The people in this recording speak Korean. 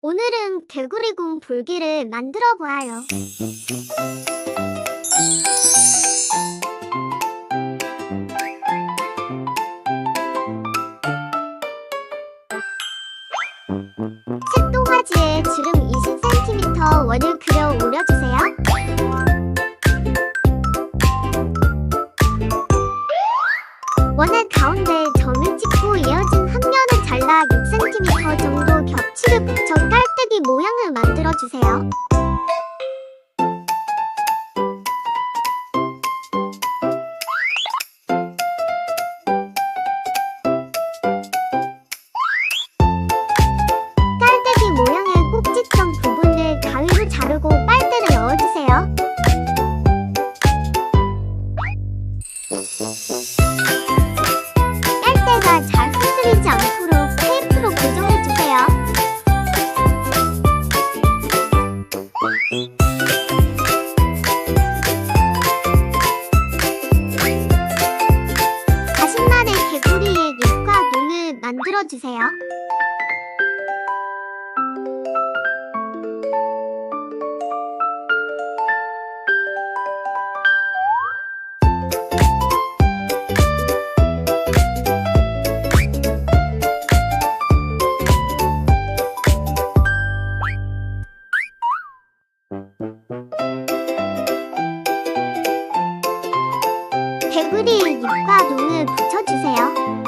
오늘은 개구리공 불길을 만들어 보아요. 색동화지에 주름 20cm 원을 그려 올려주세요. 원의 가운데 점을 찍고 이어진 한 면을 잘라 6cm 정도 겹치를 붙여 깔때기 모양을 만들어주세요. 깔때기 모양의 꼭지점 부분을 가위로 자르고 빨대를 넣어주세요. 빨대가 잘 흔들리지 않도록 테이프로 고정해주세요. 가신날의 개구리의 입과 눈을 만들어주세요. 개구리의 입과 눈을 붙여주세요.